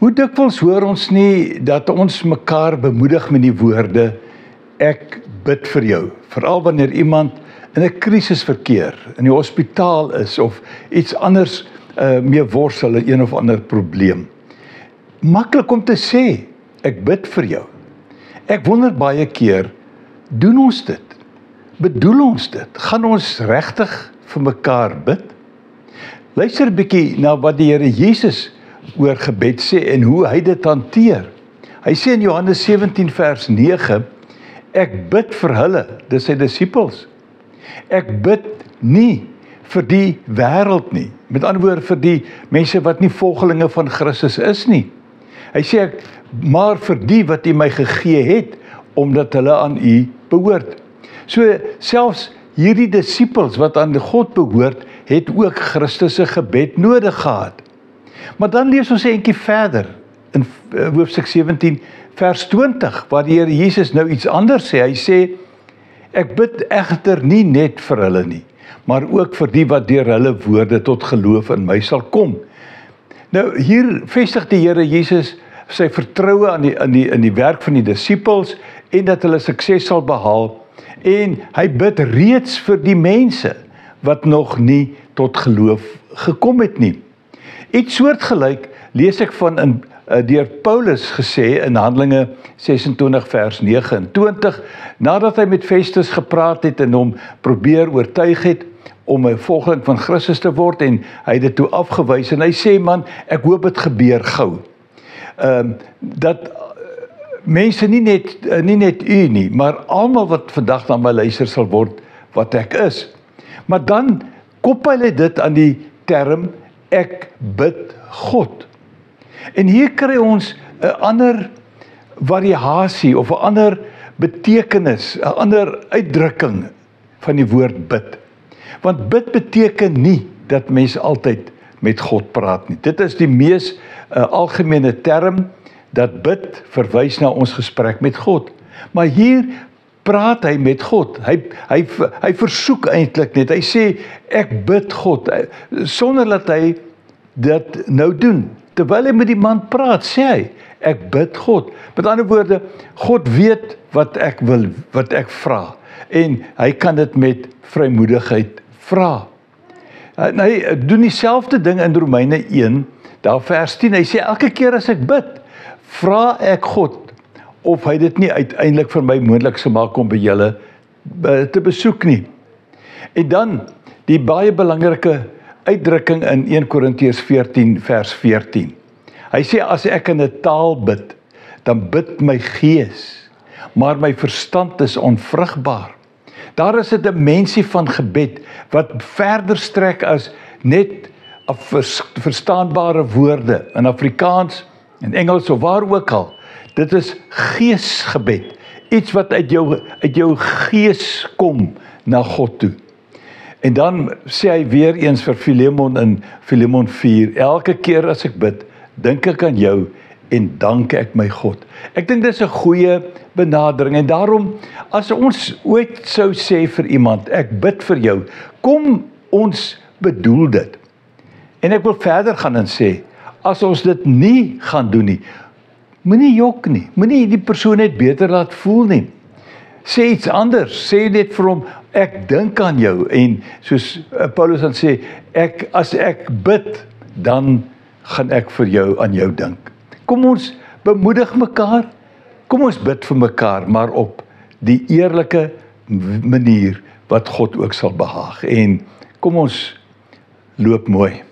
Hoe dikwels hoor ons nie dat ons mekaar bemoedig met die woorde, ek bid vir jou, veral wanneer iemand in 'n krisis verkeer, in die hospitaal is, of iets anders mee worstel, een of ander probleem. Maklik om te sê, ek bid vir jou. Ek wonder baie keer, doen ons dit? Bedoel ons dit? Gaan ons regtig vir mekaar bid? Luister 'n bietjie na wat die Here Jesus oor gebed sê en hoe hy dit hanteer. Hy sê in Johannes 17 vers 9, ek bid vir hulle, dis sy disippels. Ek bid nie vir die wêreld nie. Met ander woorde vir die mense wat nie volgelinge van Christus is nie. Hy sê maar vir die wat U my gegee het, omdat hulle aan U behoort. So selfs hierdie disippels wat aan God behoort, het ook Christus se gebed nodig gehad. Maar dan lees ons 'n entjie verder in hoofstuk 17 vers 20 waar die Here Jesus nou iets anders sê. Hy sê ek bid egter nie net vir hulle nie, maar ook vir die wat deur hulle woorde tot geloof in my sal kom. Nou hier vestig die Here Jesus sy vertroue in die werk van die disippels en dat hulle sukses sal behaal, en hy bid reeds vir die mense wat nog nie tot geloof gekom het nie. Iets soortgelyk lees ek van deur Paulus gesê in Handelinge 26 vers 29, nadat hy met Festus gepraat het en hom probeer oortuig het om 'n volgeling van Christus te word, en hy het dit toe afgewys, en hy sê, man, ek hoop dit gebeur gou. Dat mense nie net u nie, maar almal wat vandag na my luister sal word wat ek is. Maar dan koppel hy dit aan die term ek bid God. En hier kry ons 'n ander variasie of 'n ander betekenis, 'n ander uitdrukking van die woord bid. Want bid beteken nie dat mense altyd met God praat nie. Dit is die mees algemene term, dat bid verwys na ons gesprek met God. Maar hier praat hy met God. Hy versoek eintlik net. Hy sê, ek bid God, sonder dat hy dit nou doen. Terwyl hy met die man praat, sê hy, ek bid God. Met ander woorde, God weet wat ek wil, wat ek vra. En hy kan dit met vrymoedigheid vra. En hy doen dieselfde ding in Romeine 1, daar vers 10, hy sê, elke keer as ek bid, vra ek God, of hy dit nie uiteindelik vir my moontlik sal maak om by julle te besoek nie. En dan, die baie belangrike uitdrukking in 1 Korintiërs 14 vers 14. Hy sê, as ek in 'n taal bid, dan bid my gees, maar my verstand is onvrugbaar. Daar is 'n dimensie van gebed, wat verder strek as net verstaanbare woorde, in Afrikaans, in Engels of waar ook al. Dit is geesgebed, iets wat uit jou gees kom na God toe. En dan sê hy weer eens vir Filemon in Filemon 4, elke keer as ek bid, dink ek aan jou en dank ek my God. Ek dink dis 'n goeie benadering, en daarom, as ons ooit sou sê vir iemand, ek bid vir jou, kom ons bedoel dit. En ek wil verder gaan en sê, as ons dit nie gaan doen nie, moenie jok nie, moenie die persoon net beter laat voel nie. Sê iets anders, sê net vir hom, ek dink aan jou, en soos Paulus dan sê, as ek bid, dan gaan ek vir jou aan jou dink. Kom ons bemoedig mekaar, kom ons bid vir mekaar, maar op die eerlike manier wat God ook sal behaag. En kom ons loop mooi.